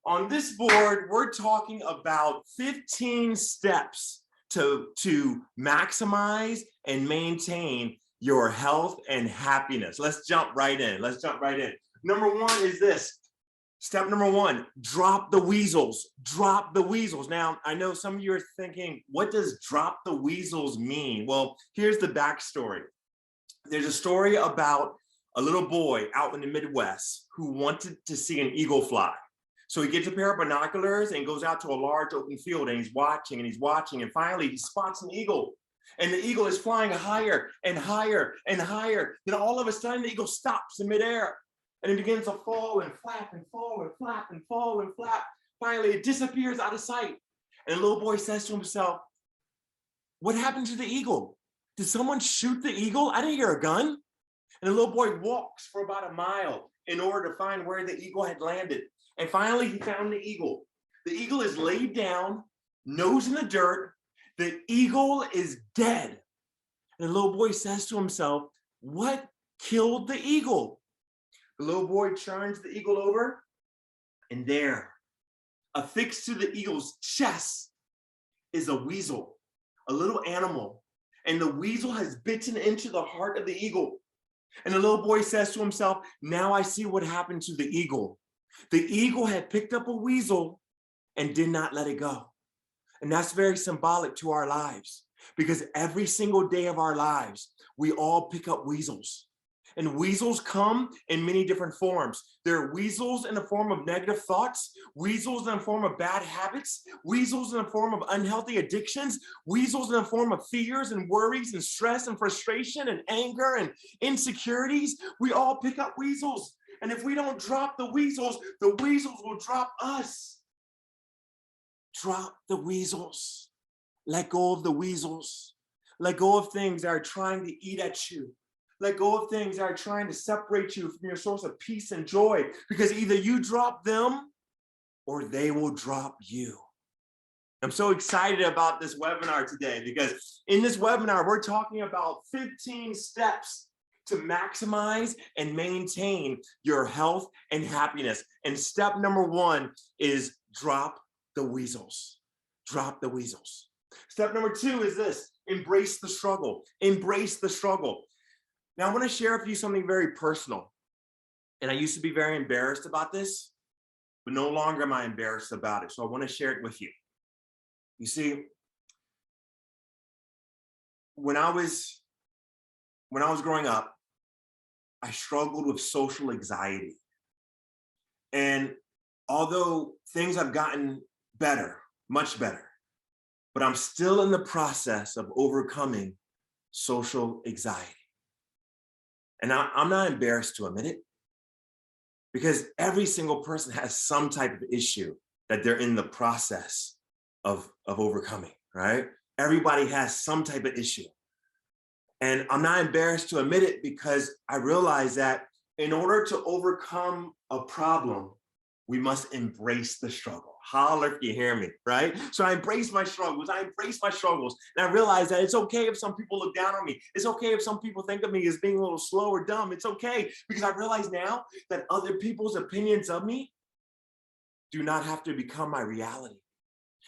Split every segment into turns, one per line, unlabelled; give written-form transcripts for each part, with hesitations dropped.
On this board, we're talking about 15 steps to maximize and maintain your health and happiness. Let's jump right in. Let's jump right in. Number one is this. Step number one, drop the weasels. Drop the weasels. Now, I know some of you are thinking, what does drop the weasels mean? Well, here's the backstory. There's a story about a little boy out in the Midwest who wanted to see an eagle fly. So he gets a pair of binoculars and goes out to a large open field, and he's watching and he's watching, and finally he spots an eagle. And the eagle is flying higher and higher and higher. Then all of a sudden the eagle stops in midair and it begins to fall and flap and fall and flap and fall and flap. Finally it disappears out of sight. And the little boy says to himself, what happened to the eagle? Did someone shoot the eagle? I didn't hear a gun. And the little boy walks for about a mile in order to find where the eagle had landed. And finally, he found the eagle. The eagle is laid down, nose in the dirt. The eagle is dead. And the little boy says to himself, what killed the eagle? The little boy turns the eagle over, and there, affixed to the eagle's chest, is a weasel, a little animal. And the weasel has bitten into the heart of the eagle. And the little boy says to himself, now I see what happened to the eagle. The eagle had picked up a weasel and did not let it go. And that's very symbolic to our lives, because every single day of our lives, we all pick up weasels. And weasels come in many different forms. There are weasels in the form of negative thoughts, weasels in the form of bad habits, weasels in the form of unhealthy addictions, weasels in the form of fears and worries and stress and frustration and anger and insecurities. We all pick up weasels. And if we don't drop the weasels will drop us. Drop the weasels. Let go of the weasels. Let go of things that are trying to eat at you. Let go of things that are trying to separate you from your source of peace and joy, because either you drop them or they will drop you. I'm so excited about this webinar today, because in this webinar, we're talking about 15 steps to maximize and maintain your health and happiness. And step number one is drop the weasels. Drop the weasels. Step number two is this: embrace the struggle. Embrace the struggle. Now, I want to share with you something very personal. And I used to be very embarrassed about this, but no longer am I embarrassed about it. So I want to share it with you. You see, when I was growing up, I struggled with social anxiety. And although things have gotten better, much better, but I'm still in the process of overcoming social anxiety. And I'm not embarrassed to admit it, because every single person has some type of issue that they're in the process of overcoming, right? Everybody has some type of issue. And I'm not embarrassed to admit it, because I realize that in order to overcome a problem, we must embrace the struggle. Holler if you hear me, right? So I embrace my struggles. And I realize that it's okay if some people look down on me. It's okay if some people think of me as being a little slow or dumb. It's okay, because I realize now that other people's opinions of me do not have to become my reality.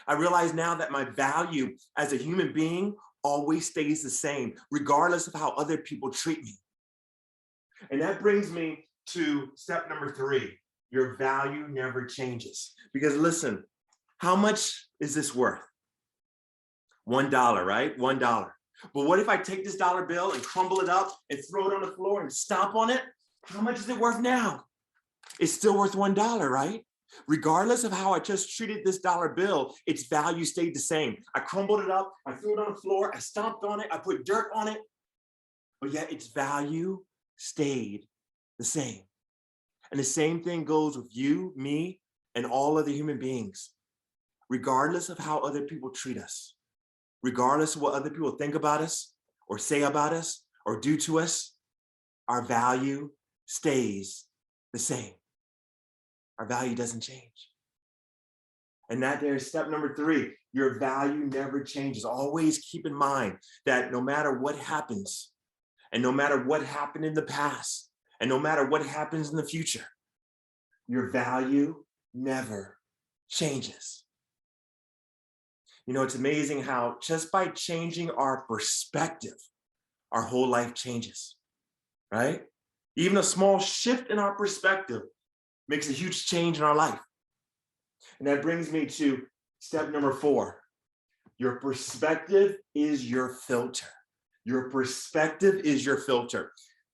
I realize now that my value as a human being always stays the same, regardless of how other people treat me. And that brings me to step number three. Your value never changes. Because listen, how much is this worth? $1, right? $1. But what if I take this dollar bill and crumble it up and throw it on the floor and stomp on it? How much is it worth now? It's still worth $1, right? Regardless of how I just treated this dollar bill, its value stayed the same. I crumbled it up, I threw it on the floor, I stomped on it, I put dirt on it, but yet its value stayed the same. And the same thing goes with you, me, and all other human beings. Regardless of how other people treat us, regardless of what other people think about us or say about us or do to us, our value stays the same. Our value doesn't change. And that there's step number three. Your value never changes. Always keep in mind that no matter what happens, and no matter what happened in the past, and no matter what happens in the future, your value never changes. You know, it's amazing how just by changing our perspective, our whole life changes, right? Even a small shift in our perspective makes a huge change in our life. And that brings me to step number 4. Your perspective is your filter. Your perspective is your filter.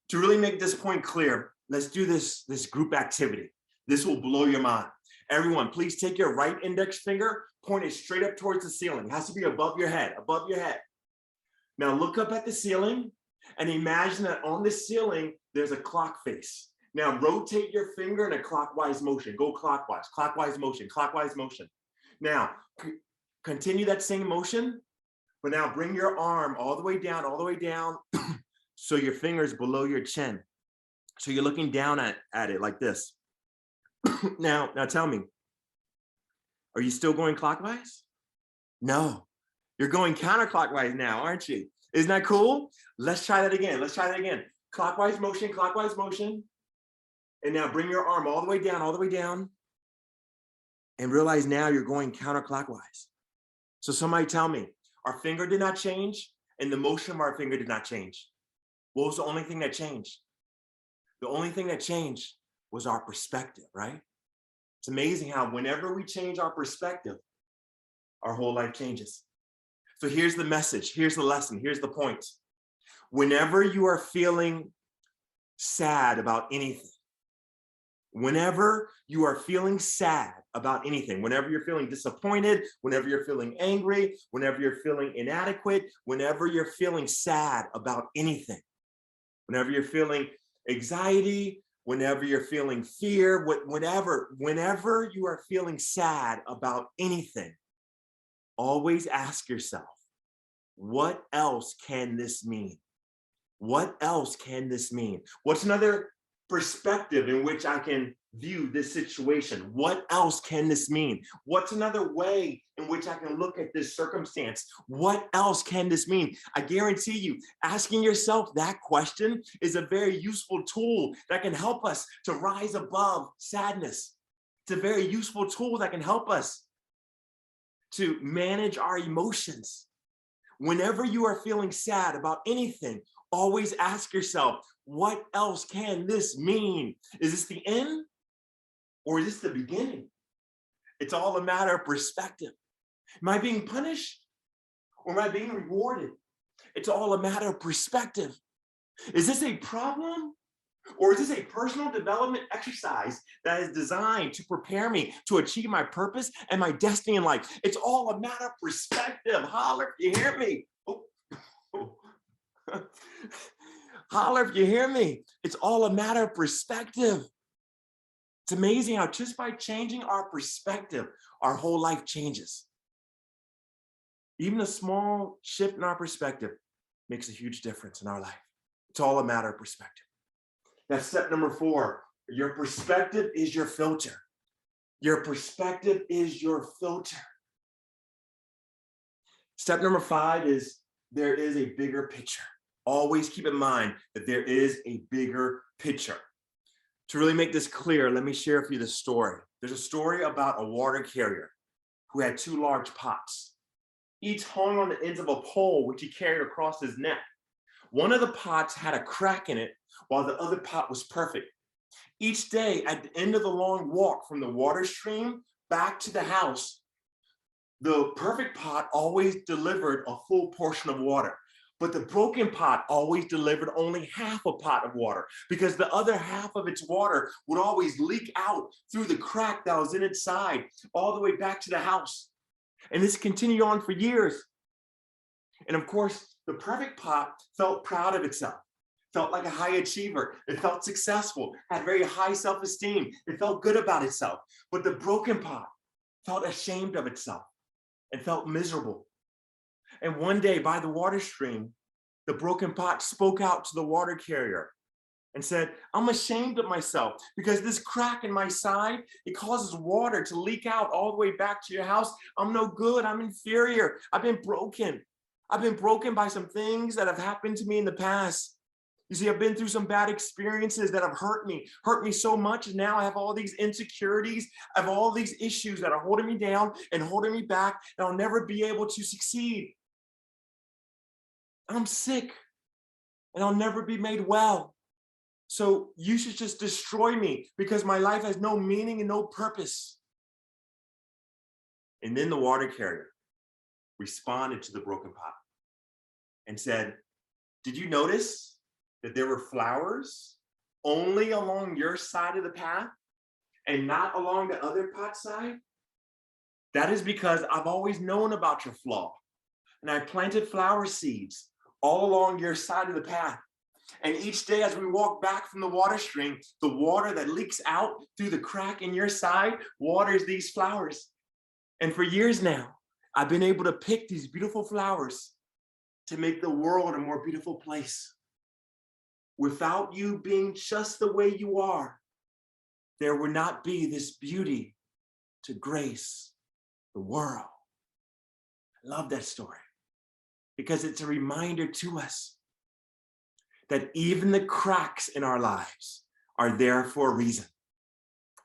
To really make this point clear, let's do this group activity. This will blow your mind. Everyone, please take your right index finger, point it straight up towards the ceiling. It has to be above your head, above your head. Now look up at the ceiling and imagine that on the ceiling, there's a clock face. Now rotate your finger in a clockwise motion. Go clockwise, clockwise motion, clockwise motion. Now, continue that same motion, but now bring your arm all the way down, so your finger's below your chin. So you're looking down at it like this. Now tell me, are you still going clockwise? No, you're going counterclockwise now, aren't you? Isn't that cool? Let's try that again. Let's try that again. Clockwise motion, clockwise motion. And now bring your arm all the way down, and realize now you're going counterclockwise. So somebody tell me, our finger did not change and the motion of our finger did not change. What was the only thing that changed? The only thing that changed was our perspective, right? It's amazing how whenever we change our perspective, our whole life changes. So here's the message, here's the lesson, here's the point. Whenever you are feeling sad about anything, whenever you are feeling sad about anything, whenever you're feeling disappointed, whenever you're feeling angry, whenever you're feeling inadequate, whenever you're feeling sad about anything, whenever you're feeling anxiety, whenever you're feeling fear, whenever you are feeling sad about anything, always ask yourself, what else can this mean? What else can this mean? What's another perspective in which I can view this situation? What else can this mean? What's another way in which I can look at this circumstance? What else can this mean? I guarantee you, asking yourself that question is a very useful tool that can help us to rise above sadness. It's a very useful tool that can help us to manage our emotions. Whenever you are feeling sad about anything, always ask yourself, what else can this mean? Is this the end or is this the beginning? It's all a matter of perspective. Am I being punished or am I being rewarded? It's all a matter of perspective. Is this a problem or is this a personal development exercise that is designed to prepare me to achieve my purpose and my destiny in life? It's all a matter of perspective. Holler if you hear me. Holler if you hear me. It's all a matter of perspective. It's amazing how just by changing our perspective, our whole life changes. Even a small shift in our perspective makes a huge difference in our life. It's all a matter of perspective. That's step number 4. Your perspective is your filter. Your perspective is your filter. Step number 5 is there is a bigger picture. Always keep in mind that there is a bigger picture. To really make this clear, let me share with you this story. There's a story about a water carrier who had 2 large pots, each hung on the ends of a pole which he carried across his neck. One of the pots had a crack in it while the other pot was perfect. Each day at the end of the long walk from the water stream back to the house, the perfect pot always delivered a full portion of water. But the broken pot always delivered only half a pot of water because the other half of its water would always leak out through the crack that was in its side all the way back to the house. And this continued on for years. And of course, the perfect pot felt proud of itself, felt like a high achiever. It felt successful, had very high self-esteem. It felt good about itself. But the broken pot felt ashamed of itself and felt miserable. And one day by the water stream, the broken pot spoke out to the water carrier and said, I'm ashamed of myself because this crack in my side, it causes water to leak out all the way back to your house. I'm no good, I'm inferior, I've been broken. I've been broken by some things that have happened to me in the past. You see, I've been through some bad experiences that have hurt me so much. And now I have all these insecurities. I have all these issues that are holding me down and holding me back, and I'll never be able to succeed. I'm sick and I'll never be made well. So you should just destroy me because my life has no meaning and no purpose. And then the water carrier responded to the broken pot and said, did you notice that there were flowers only along your side of the path and not along the other pot side? That is because I've always known about your flaw, and I planted flower seeds all along your side of the path. And each day as we walk back from the water stream, the water that leaks out through the crack in your side waters these flowers. And for years now, I've been able to pick these beautiful flowers to make the world a more beautiful place. Without you being just the way you are, there would not be this beauty to grace the world. I love that story because it's a reminder to us that even the cracks in our lives are there for a reason.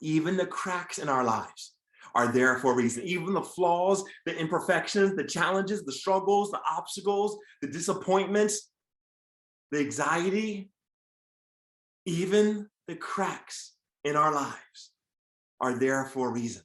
Even the cracks in our lives are there for a reason. Even the flaws, the imperfections, the challenges, the struggles, the obstacles, the disappointments, the anxiety, even the cracks in our lives are there for a reason.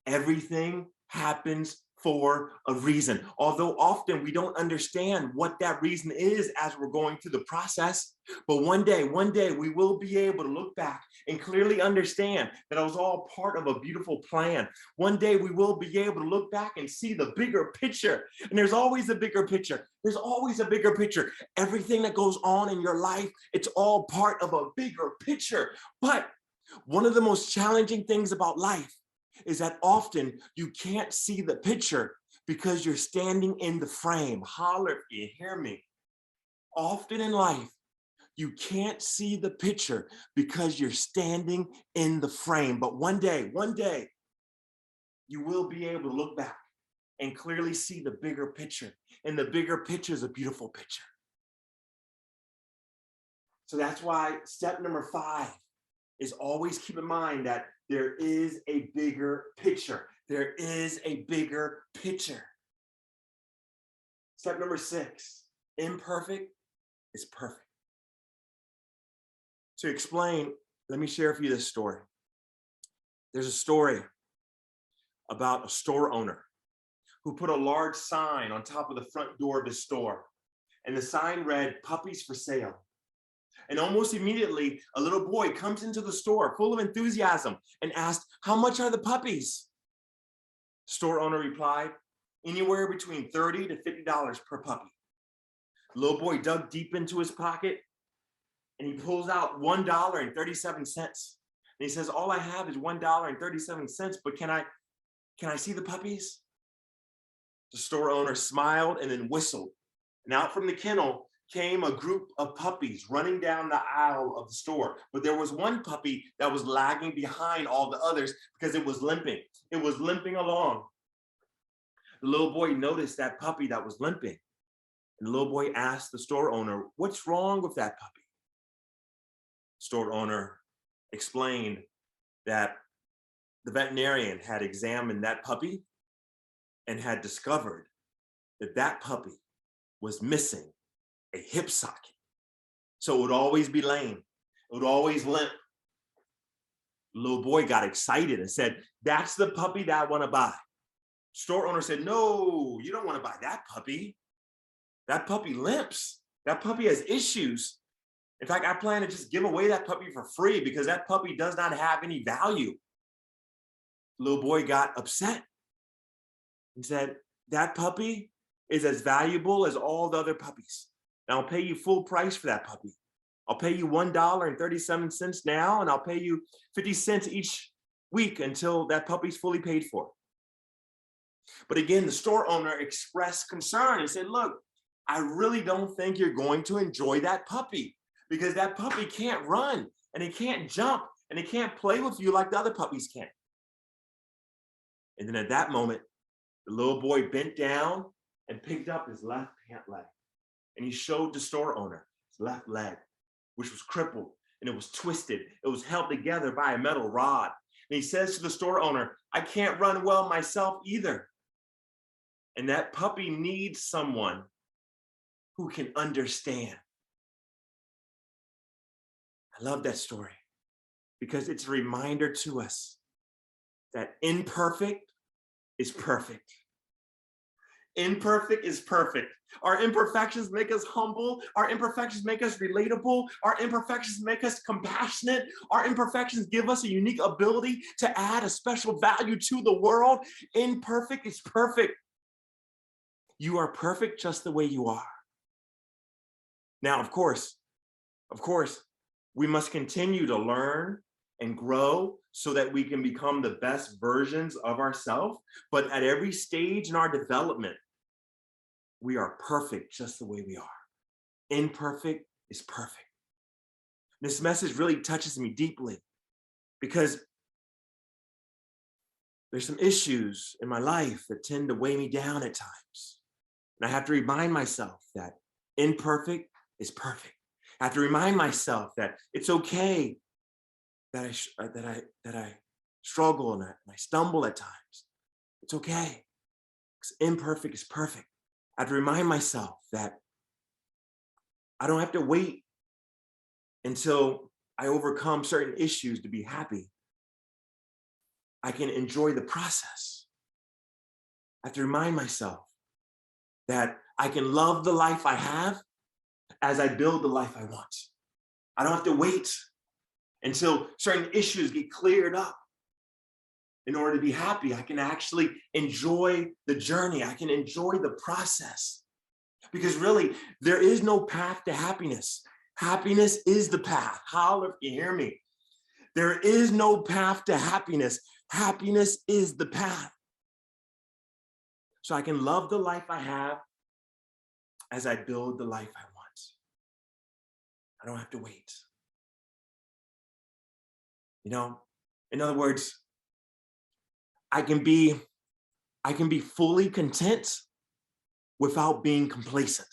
Everything happens for a reason. Although often we don't understand what that reason is as we're going through the process, but one day we will be able to look back and clearly understand that it was all part of a beautiful plan. One day we will be able to look back and see the bigger picture. And there's always a bigger picture. There's always a bigger picture. Everything that goes on in your life, it's all part of a bigger picture. But one of the most challenging things about life is that often you can't see the picture because you're standing in the frame. Holler if you hear me. Often in life, you can't see the picture because you're standing in the frame. But one day, you will be able to look back and clearly see the bigger picture. And the bigger picture is a beautiful picture. So that's why step number 5 is always keep in mind that there is a bigger picture. There is a bigger picture. Step number 6, imperfect is perfect. To explain, let me share with you this story. There's a story about a store owner who put a large sign on top of the front door of his store. And the sign read, "Puppies for sale." And almost immediately, a little boy comes into the store full of enthusiasm and asked, "How much are the puppies?" Store owner replied, "Anywhere between $30 to $50 per puppy." The little boy dug deep into his pocket and he pulls out $1.37. And he says, "All I have is $1.37, but can I see the puppies?" The store owner smiled and then whistled. And out from the kennel came a group of puppies running down the aisle of the store. But there was one puppy that was lagging behind all the others because it was limping. It was limping along. The little boy noticed that puppy that was limping. And the little boy asked the store owner, "What's wrong with that puppy?" Store owner explained that the veterinarian had examined that puppy and had discovered that that puppy was missing a hip socket. So it would always be lame. It would always limp. The little boy got excited and said, "That's the puppy that I want to buy." Store owner said, "No, you don't want to buy that puppy. That puppy limps. That puppy has issues. In fact, I plan to just give away that puppy for free because that puppy does not have any value." The little boy got upset and said, "That puppy is as valuable as all the other puppies. And I'll pay you full price for that puppy. I'll pay you $1.37 now, and I'll pay you 50 cents each week until that puppy's fully paid for." But again, the store owner expressed concern and said, "Look, I really don't think you're going to enjoy that puppy because that puppy can't run and it can't jump and it can't play with you like the other puppies can." And then at that moment, the little boy bent down and picked up his left pant leg. And he showed the store owner his left leg. which was crippled and it was twisted. It was held together by a metal rod. And he says to the store owner, I can't run well myself either. And that puppy needs someone who can understand. I love that story because it's a reminder to us that imperfect is perfect. Imperfect is perfect. Our imperfections make us humble. Our imperfections make us relatable. Our imperfections make us compassionate. Our imperfections give us a unique ability to add a special value to the world. Imperfect is perfect. You are perfect just the way you are. Now, of course, we must continue to learn and grow so that we can become the best versions of ourselves. But at every stage in our development, we are perfect just the way we are. Imperfect is perfect. This message really touches me deeply because there's some issues in my life that tend to weigh me down at times. And I have to remind myself that imperfect is perfect. I have to remind myself that it's okay that I struggle and I stumble at times. It's okay, because imperfect is perfect. I have to remind myself that I don't have to wait until I overcome certain issues to be happy. I can enjoy the process. I have to remind myself that I can love the life I have as I build the life I want. I don't have to wait until certain issues get cleared up in order to be happy. I can actually enjoy the journey. I can enjoy the process. Because really, there is no path to happiness. Happiness is the path. Holler if you hear me. There is no path to happiness. Happiness is the path. So I can love the life I have as I build the life I want. I don't have to wait. You know, in other words, I can be fully content without being complacent.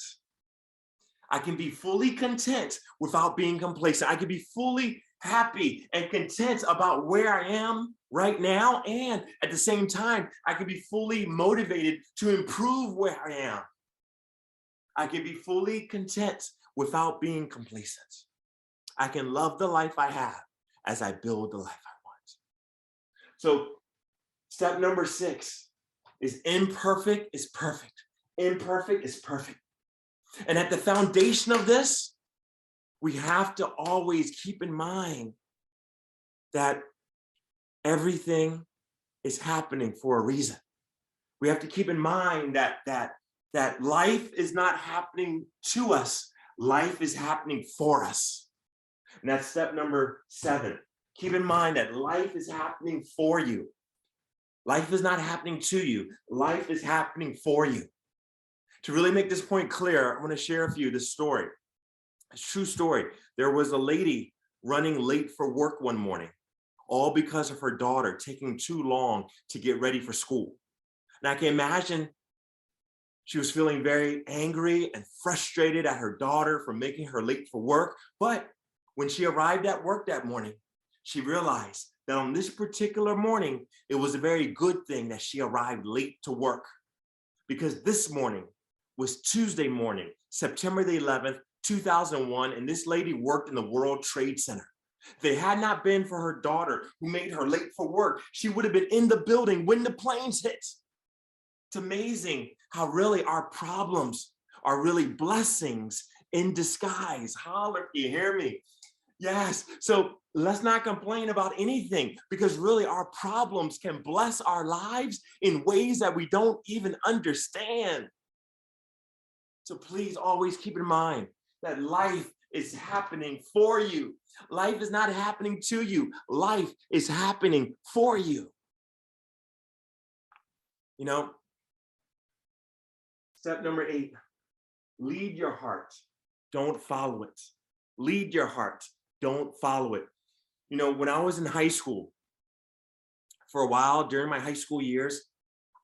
I can be fully content without being complacent. I can be fully happy and content about where I am right now. And at the same time, I can be fully motivated to improve where I am. I can be fully content without being complacent. I can love the life I have as I build the life I want. So step number 6 is imperfect is perfect. Imperfect is perfect. And at the foundation of this, we have to always keep in mind that everything is happening for a reason. We have to keep in mind that life is not happening to us. Life is happening for us. And that's step number 7. Keep in mind that life is happening for you. Life is not happening to you. Life is happening for you. To really make this point clear, I'm going to share with you this story. It's a true story. There was a lady running late for work one morning, all because of her daughter taking too long to get ready for school. And I can imagine she was feeling very angry and frustrated at her daughter for making her late for work. But when she arrived at work that morning, she realized that on this particular morning, it was a very good thing that she arrived late to work, because this morning was Tuesday morning, September the 11th, 2001, and this lady worked in the World Trade Center. If it had not been for her daughter who made her late for work, she would have been in the building when the planes hit. It's amazing how really our problems are really blessings in disguise. Holler, you hear me? Yes. So let's not complain about anything, because really our problems can bless our lives in ways that we don't even understand. So please always keep in mind that life is happening for you. Life is not happening to you. Life is happening for you. You know, step number 8, lead your heart. Don't follow it. Lead your heart. Don't follow it. You know, when I was in high school, for a while during my high school years,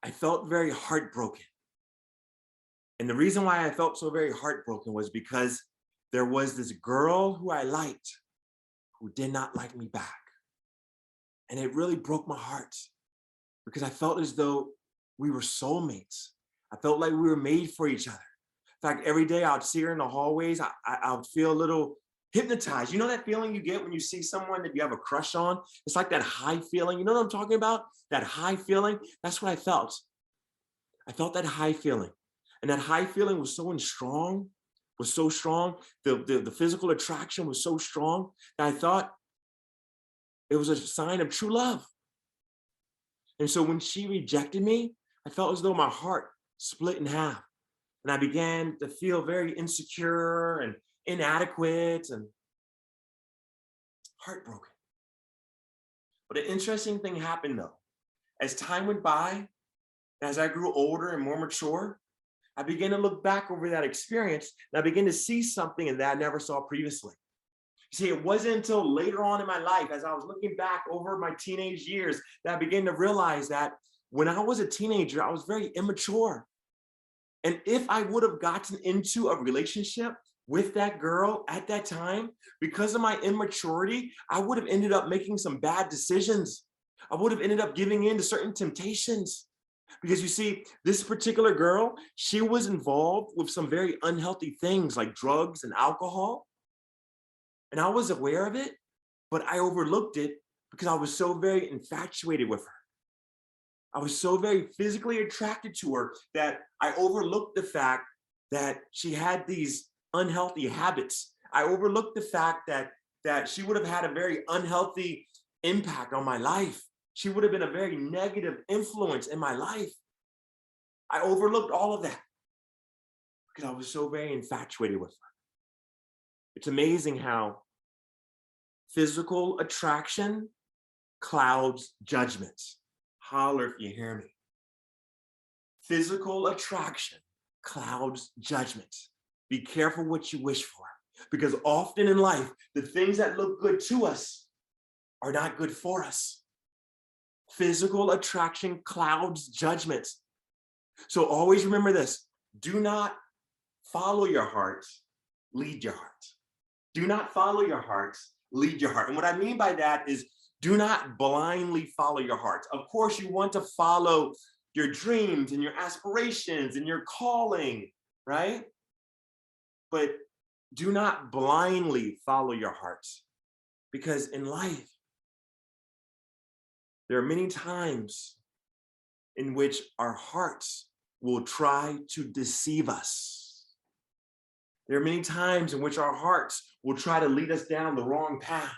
I felt very heartbroken. And the reason why I felt so very heartbroken was because there was this girl who I liked who did not like me back. And it really broke my heart because I felt as though we were soulmates. I felt like we were made for each other. In fact, every day I'd see her in the hallways, I would feel a little hypnotized. You know that feeling you get when you see someone that you have a crush on? It's like that high feeling. You know what I'm talking about? That high feeling? That's what I felt. I felt that high feeling. And that high feeling was so strong, the physical attraction was so strong that I thought it was a sign of true love. And so when she rejected me, I felt as though my heart split in half. And I began to feel very insecure and inadequate and heartbroken. But an interesting thing happened though. As time went by, as I grew older and more mature, I began to look back over that experience and I began to see something that I never saw previously. See, it wasn't until later on in my life, as I was looking back over my teenage years, that I began to realize that when I was a teenager, I was very immature. And if I would have gotten into a relationship with that girl at that time, because of my immaturity, I would have ended up making some bad decisions. I would have ended up giving in to certain temptations. Because you see, this particular girl, she was involved with some very unhealthy things like drugs and alcohol. And I was aware of it, but I overlooked it because I was so very infatuated with her. I was so very physically attracted to her that I overlooked the fact that she had these unhealthy habits. I overlooked the fact that she would have had a very unhealthy impact on my life. She would have been a very negative influence in my life. I overlooked all of that because I was so very infatuated with her. It's amazing how physical attraction clouds judgment. Holler if you hear me. Physical attraction clouds judgment. Be careful what you wish for, because often in life, the things that look good to us are not good for us. Physical attraction clouds judgment. So always remember this: do not follow your heart, lead your heart. Do not follow your heart, lead your heart. And what I mean by that is, do not blindly follow your heart. Of course, you want to follow your dreams and your aspirations and your calling, right? But do not blindly follow your heart, because in life, there are many times in which our hearts will try to deceive us. There are many times in which our hearts will try to lead us down the wrong path.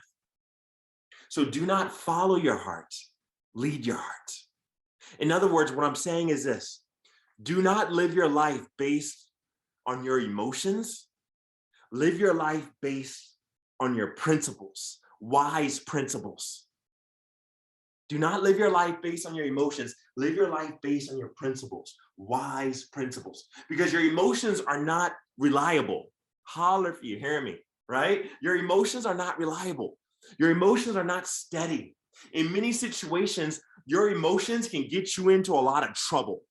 So do not follow your heart, lead your heart. In other words, what I'm saying is this: do not live your life based on your emotions. Live your life based on your principles, wise principles. Do not live your life based on your emotions. Live your life based on your principles, wise principles, because your emotions are not reliable. Holler if you hear me, right? Your emotions are not reliable. Your emotions are not steady. In many situations, your emotions can get you into a lot of trouble.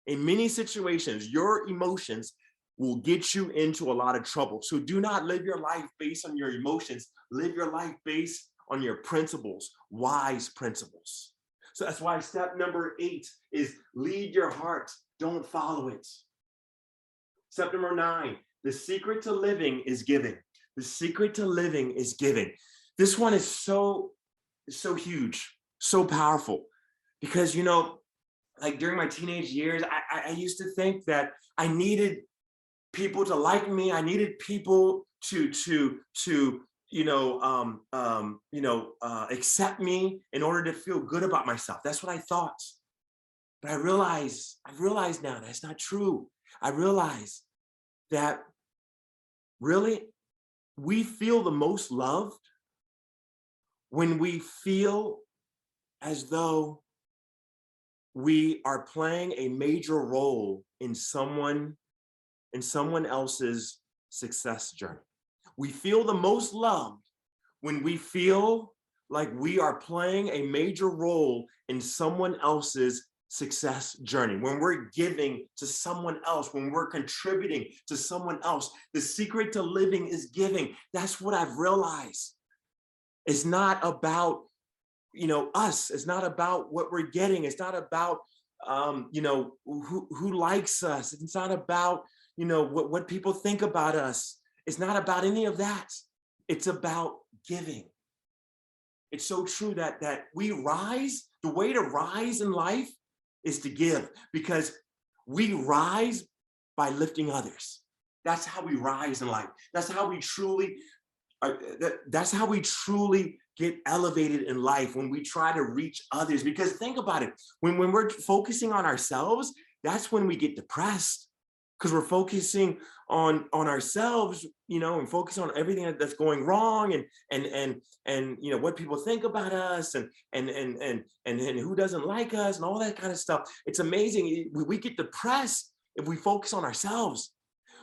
In many situations, your emotions will get you into a lot of trouble. So do not live your life based on your emotions. Live your life based on your principles, wise principles. So that's why step number 8 is lead your heart, don't follow it. Step number 9, the secret to living is giving. The secret to living is giving. This one is so huge, so powerful, because, you know, like during my teenage years, I used to think that I needed people to like me. I needed people to accept me in order to feel good about myself. That's what I thought. But I've realized now that's not true. I realize that really we feel the most loved when we feel as though we are playing a major role in someone else's success journey. We feel the most loved when we feel like we are playing a major role in someone else's success journey, when we're giving to someone else, when we're contributing to someone else. The secret to living is giving. That's what I've realized. It's not about, us. It's not about what we're getting. It's not about, who likes us. It's not about, what people think about us. It's not about any of that. It's about giving. It's so true that we rise. The way to rise in life is to give, because we rise by lifting others. That's how we rise in life. That's how we truly get elevated in life, when we try to reach others. Because think about it, when we're focusing on ourselves, that's when we get depressed, because we're focusing on ourselves, and focus on everything that's going wrong, and what people think about us, and who doesn't like us, and all that kind of stuff. It's amazing. We get depressed if we focus on ourselves.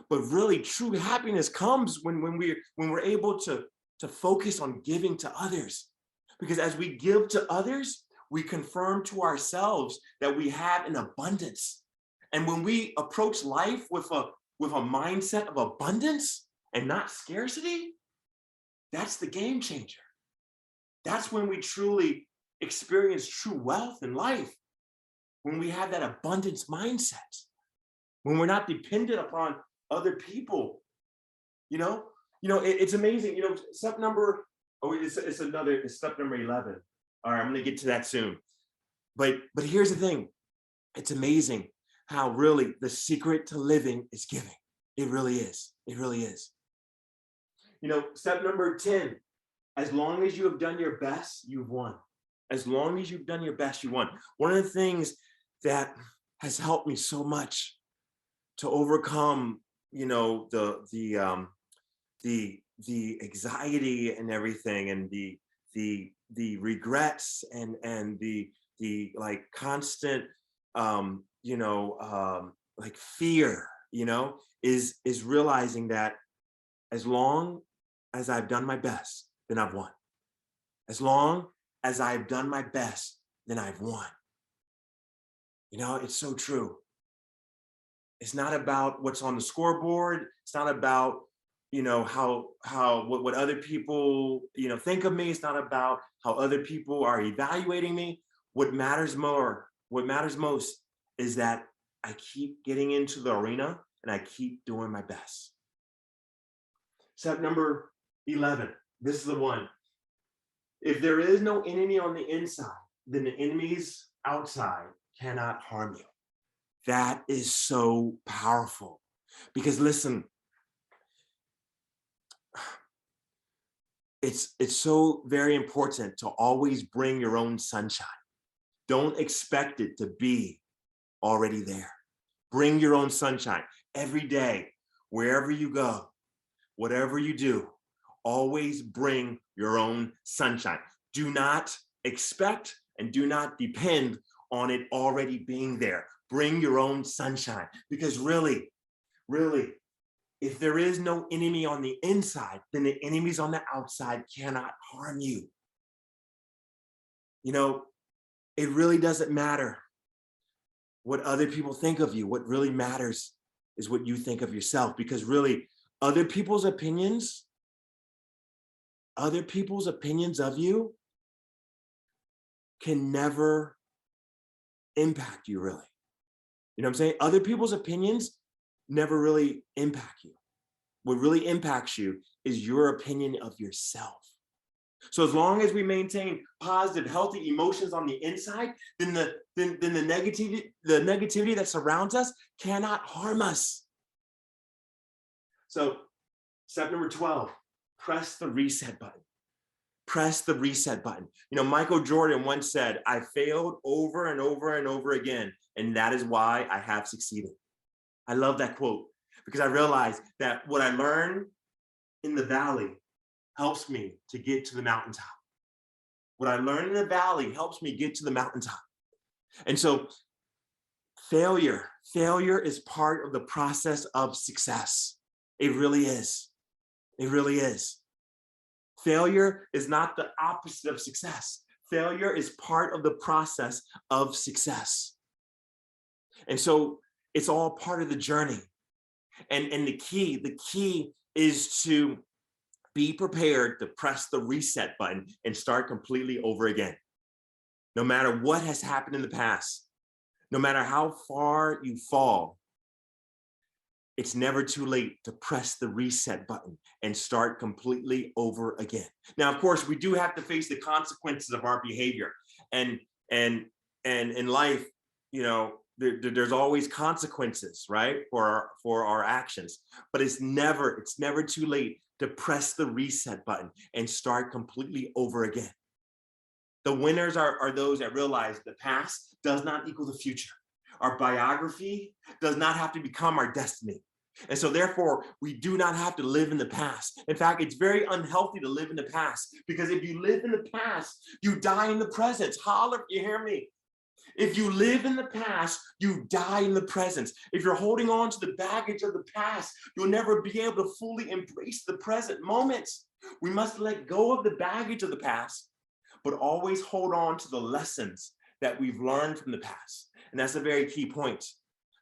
But really, true happiness comes when we're able to focus on giving to others. Because as we give to others, we confirm to ourselves that we have an abundance. And when we approach life with a mindset of abundance and not scarcity, that's the game changer. That's when we truly experience true wealth in life. When we have that abundance mindset, when we're not dependent upon other people. It's amazing. It's step number 11. All right, I'm gonna get to that soon. But here's the thing. It's amazing how really the secret to living is giving. It really is. It really is. Step number 10, as long as you have done your best, you've won. As long as you've done your best, you won. One of the things that has helped me so much to overcome, the anxiety and everything, and the regrets, and the like constant, like fear, is realizing that as long as I've done my best, then I've won. As long as I've done my best, then I've won. It's so true. It's not about what's on the scoreboard. It's not about, what other people, think of me. It's not about how other people are evaluating me. What matters most is that I keep getting into the arena and I keep doing my best. Step number 11. This is the one. If there is no enemy on the inside, then the enemies outside cannot harm you. That is so powerful, because listen, it's so very important to always bring your own sunshine. Don't expect it to be already there. Bring your own sunshine every day, wherever you go, whatever you do. Always bring your own sunshine. Do not expect and do not depend on it already being there. Bring your own sunshine, because really, if there is no enemy on the inside, then the enemies on the outside cannot harm you. It really doesn't matter what other people think of you. What really matters is what you think of yourself, because really, other people's opinions of you can never impact you, really. You know what I'm saying? Other people's opinions never really impact you. What really impacts you is your opinion of yourself. So as long as we maintain positive, healthy emotions on the inside, then the negativity that surrounds us cannot harm us. So step number 12, press the reset button. Press the reset button. Michael Jordan once said, "I failed over and over and over again, and that is why I have succeeded." I love that quote, because I realized that what I learned in the valley helps me to get to the mountaintop. What I learned in the valley helps me get to the mountaintop. And so failure is part of the process of success. It really is. It really is. Failure is not the opposite of success. Failure is part of the process of success. And so it's all part of the journey. And the key is to be prepared to press the reset button and start completely over again. No matter what has happened in the past, no matter how far you fall, it's never too late to press the reset button and start completely over again. Now, of course, we do have to face the consequences of our behavior. And in life, you know, there's always consequences, right, for our actions. But it's never too late to press the reset button and start completely over again. The winners are those that realize the past does not equal the future. Our biography does not have to become our destiny. And so therefore, we do not have to live in the past. In fact, it's very unhealthy to live in the past, because if you live in the past, you die in the present. Holler if you hear me. If you live in the past, you die in the present. If you're holding on to the baggage of the past, you'll never be able to fully embrace the present moment. We must let go of the baggage of the past, but always hold on to the lessons that we've learned from the past. And that's a very key point,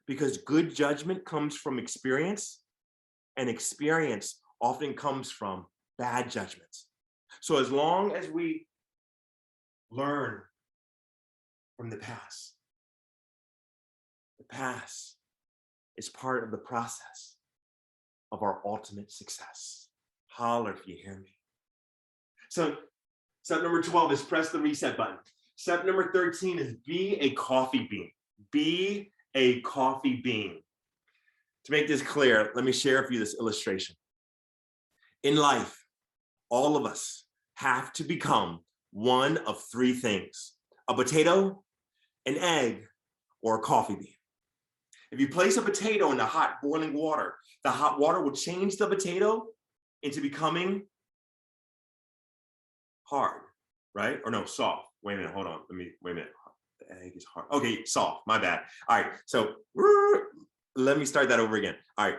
because good judgment comes from experience, and experience often comes from bad judgments. So as long as we learn from the past is part of the process of our ultimate success. Holler if you hear me. So step number 12 is press the reset button. Step number 13 is be a coffee bean. Be a coffee bean. To make this clear, let me share with you this illustration. In life, all of us have to become one of three things: a potato, an egg, or a coffee bean. If you place a potato in the hot boiling water, the hot water will change the potato into becoming hard, right? Or no, soft. Wait a minute, hold on. Wait a minute. The egg is hard. Okay, soft, my bad. All right, so let me start that over again. All right,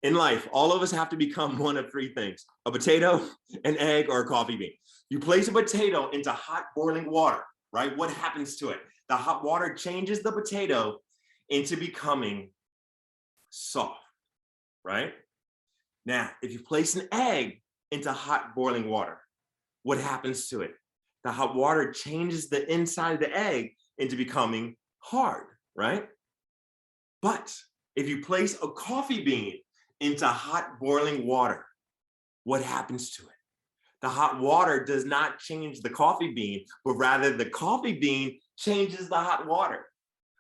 in life, all of us have to become one of three things: a potato, an egg, or a coffee bean. You place a potato into hot boiling water, right? What happens to it? The hot water changes the potato into becoming soft, right? Now, if you place an egg into hot boiling water, what happens to it? The hot water changes the inside of the egg into becoming hard, right? But if you place a coffee bean into hot boiling water, what happens to it? The hot water does not change the coffee bean, but rather the coffee bean changes the hot water.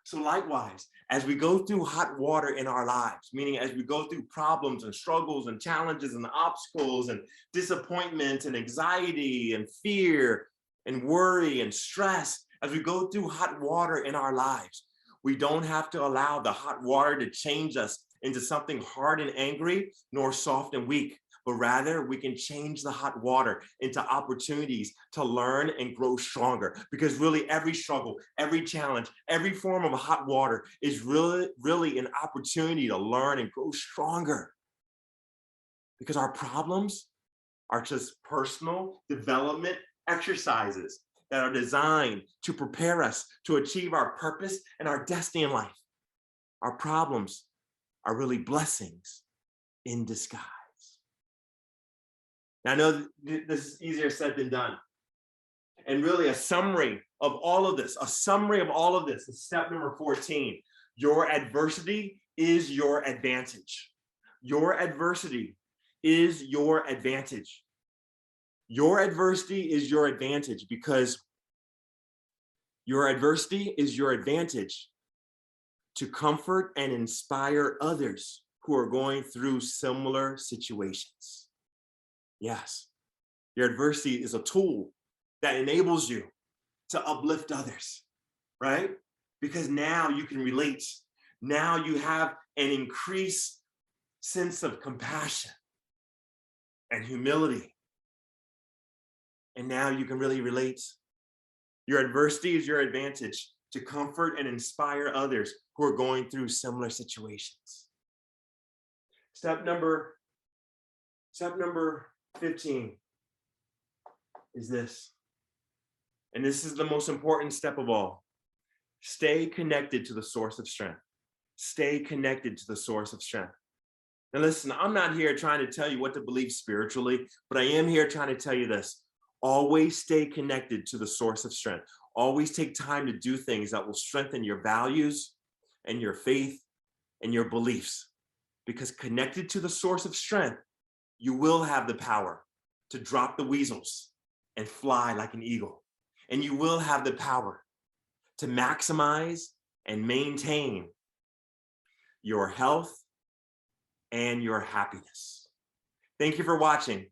So likewise, as we go through hot water in our lives, meaning as we go through problems and struggles and challenges and obstacles and disappointment and anxiety and fear and worry and stress, as we go through hot water in our lives, we don't have to allow the hot water to change us into something hard and angry, nor soft and weak, but rather we can change the hot water into opportunities to learn and grow stronger. Because really every struggle, every challenge, every form of hot water is really an opportunity to learn and grow stronger. Because our problems are just personal development exercises that are designed to prepare us to achieve our purpose and our destiny in life. Our problems are really blessings in disguise. Now, I know this is easier said than done. And really a summary of all of this is step number 14. Your adversity is your advantage. Your adversity is your advantage. Your adversity is your advantage because your adversity is your advantage to comfort and inspire others who are going through similar situations. Yes, your adversity is a tool that enables you to uplift others, right? Because now you can relate. Now you have an increased sense of compassion and humility. And now you can really relate. Your adversity is your advantage to comfort and inspire others who are going through similar situations. Step number 15 is this. And this is the most important step of all. Stay connected to the source of strength. stay connected to the source of strength. Now listen, I'm not here trying to tell you what to believe spiritually, but I am here trying to tell you this. Always stay connected to the source of strength. Always take time to do things that will strengthen your values and your faith and your beliefs. Because connected to the source of strength, you will have the power to drop the weasels and fly like an eagle. And you will have the power to maximize and maintain your health and your happiness. Thank you for watching. And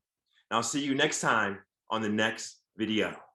I'll see you next time on the next video.